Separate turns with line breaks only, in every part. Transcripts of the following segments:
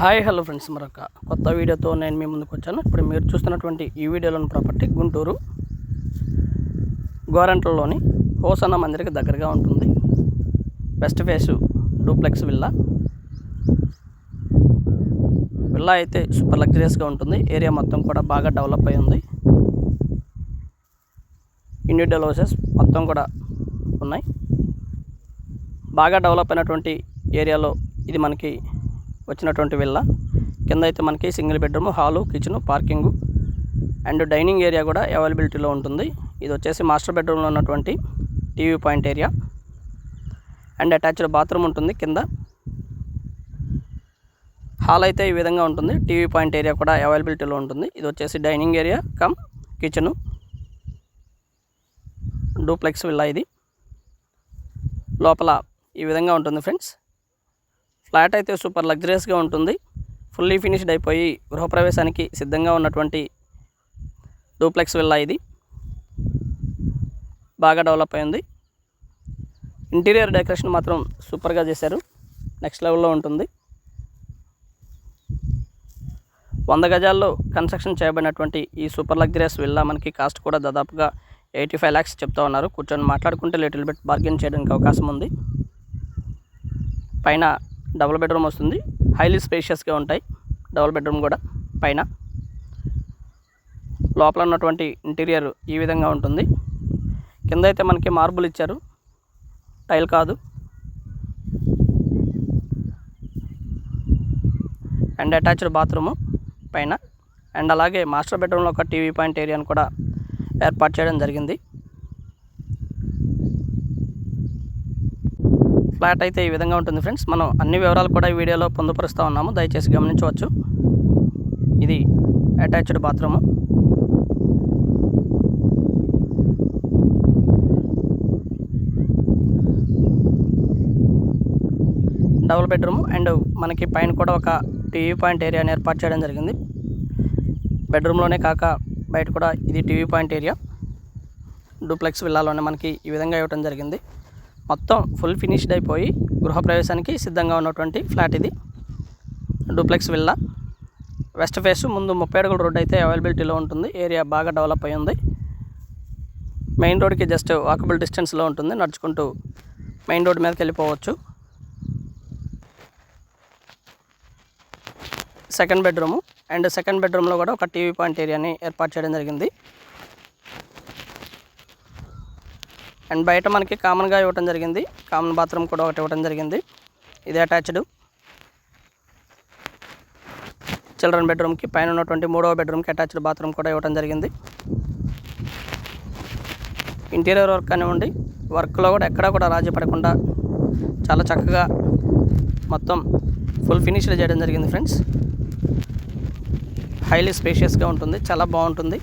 Hi hello friends, మరొక కొత్త వీడియోతో నేను మీ ముందుకు వచ్చాను. ఇప్పుడు మీరు చూస్తున్నటువంటి ఈ వీడియోలోని ప్రాపర్టీ గుంటూరు గోరంట్లలోని హోసన్న మందిరికి దగ్గరగా ఉంటుంది. వెస్ట్ ఫేసు డూప్లెక్స్ విల్లా అయితే సూపర్ లగ్జరియస్గా ఉంటుంది. ఏరియా మొత్తం కూడా బాగా డెవలప్ అయి ఉంది. ఇండివిజువల్ హౌసెస్ మొత్తం కూడా ఉన్నాయి. బాగా డెవలప్ అయినటువంటి ఏరియాలో ఇది మనకి వచ్చినటువంటి విల్లా. కింద అయితే మనకి single bedroom, hall, kitchen, parking and dining area కూడా అవైలబిలిటీలో ఉంటుంది. ఇది వచ్చేసి మాస్టర్ బెడ్రూమ్లో ఉన్నటువంటి TV point area and attached bathroom ఉంటుంది. కింద హాల్ అయితే ఈ విధంగా ఉంటుంది. టీవీ పాయింట్ ఏరియా కూడా అవైలబిలిటీలో ఉంటుంది. ఇది వచ్చేసి dining area come kitchen duplex villa. ఇది లోపల ఈ విధంగా ఉంటుంది ఫ్రెండ్స్. ఫ్లాట్ అయితే సూపర్ లగ్జరియస్గా ఉంటుంది. ఫుల్లీ ఫినిష్డ్ అయిపోయి గృహప్రవేశానికి సిద్ధంగా ఉన్నటువంటి డూప్లెక్స్ విల్లా. ఇది బాగా డెవలప్ అయింది. ఇంటీరియర్ డెకరేషన్ మాత్రం సూపర్గా చేశారు. నెక్స్ట్ లెవెల్లో ఉంటుంది. 100 గజాల్లో కన్స్ట్రక్షన్ చేయబడినటువంటి ఈ సూపర్ లగ్జరియస్ విల్లా మనకి కాస్ట్ కూడా దాదాపుగా 85 lakhs చెప్తా ఉన్నారు. కూర్చొని మాట్లాడుకుంటే లిటిల్ బిట్ బార్గెన్ చేయడానికి అవకాశం ఉంది. పైన డబుల్ బెడ్రూమ్ వస్తుంది. హైలీ స్పేషియస్గా ఉంటాయి డబుల్ బెడ్రూమ్ కూడా. పైన లోపల ఉన్నటువంటి ఇంటీరియర్ ఈ విధంగా ఉంటుంది. కింద అయితే మనకి మార్బుల్ ఇచ్చారు, టైల్ కాదు. అండ్ అటాచ్డ్ బాత్రూము పైన అండ్ అలాగే మాస్టర్ బెడ్రూమ్లో ఒక టీవీ పాయింట్ ఏరియాను కూడా ఏర్పాటు చేయడం జరిగింది. ఫ్లాట్ అయితే ఈ విధంగా ఉంటుంది ఫ్రెండ్స్. మనం అన్ని వివరాలు కూడా ఈ వీడియోలో పొందుపరుస్తూ ఉన్నాము, దయచేసి గమనించవచ్చు. ఇది attached bathroom, double bedroom and మనకి పైన కూడా ఒక టీవీ పాయింట్ ఏరియాని ఏర్పాటు చేయడం జరిగింది. బెడ్రూమ్లోనే కాక బయట కూడా ఇది టీవీ పాయింట్ ఏరియా. డూప్లెక్స్ విల్లాలోనే మనకి ఈ విధంగా ఇవ్వడం జరిగింది. మొత్తం ఫుల్ ఫినిష్డ్ అయిపోయి గృహప్రవేశానికి సిద్ధంగా ఉన్నటువంటి ఫ్లాట్ ఇది డూప్లెక్స్ విల్లా. వెస్ట్ ఫేస్ ముందు 30 అడుగుల రోడ్ అయితే అవైలబిలిటీలో ఉంటుంది. ఏరియా బాగా డెవలప్ అయి ఉంది. మెయిన్ రోడ్కి జస్ట్ వాకబుల్ డిస్టెన్స్లో ఉంటుంది. నడుచుకుంటూ మెయిన్ రోడ్ మీదకి వెళ్ళిపోవచ్చు. సెకండ్ బెడ్రూము అండ్ సెకండ్ బెడ్రూమ్లో కూడా ఒక టీవీ పాయింట్ ఏరియాని ఏర్పాటు చేయడం జరిగింది. అండ్ బయట మనకి కామన్గా ఇవ్వడం జరిగింది. కామన్ బాత్రూమ్ కూడా ఒకటి ఇవ్వడం జరిగింది. ఇది అటాచ్డ్. చిల్డ్రన్ బెడ్రూమ్కి పైన ఉన్నటువంటి 3వ బెడ్రూమ్కి అటాచ్డ్ బాత్రూమ్ కూడా ఇవ్వడం జరిగింది. ఇంటీరియర్ వర్క్ కానివ్వండి, వర్క్లో కూడా ఎక్కడా కూడా రాజీ పడకుండా చాలా చక్కగా మొత్తం ఫుల్ ఫినిష్లు చేయడం జరిగింది ఫ్రెండ్స్. హైలీ స్పేషియస్గా ఉంటుంది, చాలా బాగుంటుంది.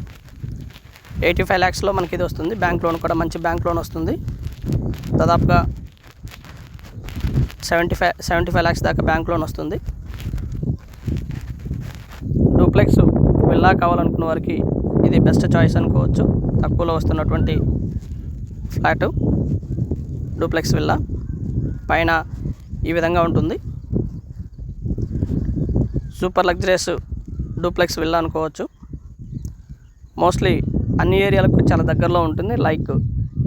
85 lakhsలో మనకి ఇది వస్తుంది. బ్యాంక్ లోన్ కూడా మంచి బ్యాంక్ లోన్ వస్తుంది. దాదాపుగా 75 lakhs దాకా బ్యాంక్ లోన్ వస్తుంది. డూప్లెక్స్ విల్లా కావాలనుకున్న వారికి ఇది బెస్ట్ చాయిస్ అనుకోవచ్చు. తక్కువలో వస్తున్నటువంటి ఫ్లాటు డూప్లెక్స్ విల్లా. పైన ఈ విధంగా ఉంటుంది. సూపర్ లగ్జరియస్ డూప్లెక్స్ విల్లా అనుకోవచ్చు. మోస్ట్లీ అన్ని ఏరియాలకు చాలా దగ్గరలో ఉంటుంది. లైక్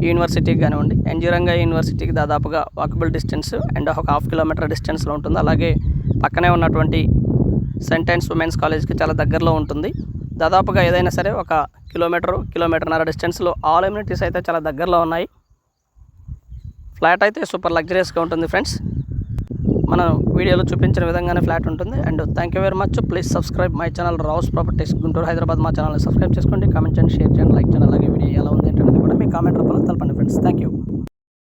యూనివర్సిటీకి కానివ్వండి, ఎన్జిరంగా యూనివర్సిటీకి దాదాపుగా వాకబుల్ డిస్టెన్స్ అండ్ ఒక 1/2 kilometer డిస్టెన్స్లో ఉంటుంది. అలాగే పక్కనే ఉన్నటువంటి సెయింట్ ఆన్స్ ఉమెన్స్ కాలేజ్కి చాలా దగ్గరలో ఉంటుంది. దాదాపుగా ఏదైనా సరే ఒక కిలోమీటర్న్నర డిస్టెన్స్లో ఆల్ ఎమ్యూనిటీస్ అయితే చాలా దగ్గరలో ఉన్నాయి. ఫ్లాట్ అయితే సూపర్ లగ్జరియస్గా ఉంటుంది ఫ్రెండ్స్. మనం వీడియోలో చూపించిన విధంగానే ఫ్లాట్ ఉంటుంది. And thank you very much. Please subscribe my channel Rao's properties Guntur Hyderabad. మా ఛానల్ని సబ్స్క్రైబ్ చేసుకోండి, కామెంట్ చేయండి, షేర్ చేయండి, లైక్ చేయండి. అలాగే వీడియో ఎలా ఉంది ఏంటనేది కూడా మీ కామెంట్ రూపంలో తెలపండి ఫ్రెండ్స్. Thank you.